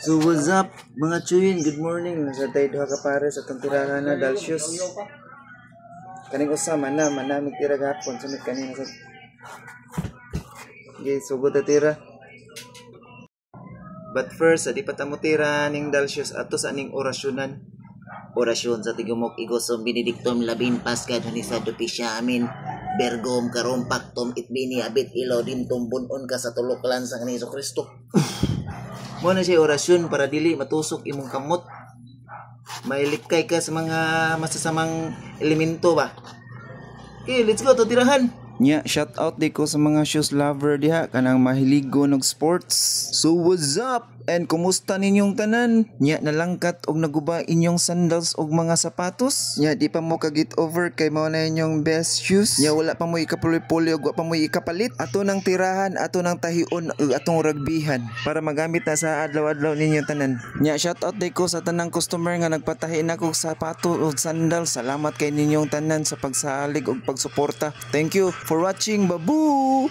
So what's up mga chuyin, good morning. Nasa tayo duha ka pare sa itong tirahan na Dalsius. Kaning usa manamig tira gapon sa kanina sa. Okay, sugod na tira. But first, adi pa tamo tira ning Dalsius ato sa aning orasyonan. Orasyon sa tigumok igosom Benedictum labin Pascal ni sa dupisya amin. Bergom karom paktom itbini abit ilodim tumbon ka sa tulok lan sa Hesus Kristo. Mo na siya orasyon para dili matusok imong kamot. Mailikay ka sa mga masasamang elemento ba. Okay, let's go to tirahan. Nya, shout out di ko sa mga shoes lover diha kanang mahiligo ng sports. So what's up? And kumusta ninyong tanan? Nya, nalangkat og naguba inyong sandals og mga sapatos? Nya, di pa mo ka-get over kay mao na inyong best shoes? Nya, wala pa mo ikapuloy-puloy og wa pa mo ikapalit? Ato nang tirahan, ato nang tahion ug atong rugbyhan para magamit na sa adlaw-adlaw ninyong tanan. Nya, shout out di ko sa tanang customer nga nagpatahi na kog sapato og sandals. Salamat kay ninyong tanan sa pagsalig og pagsuporta. Thank you for watching. Babu!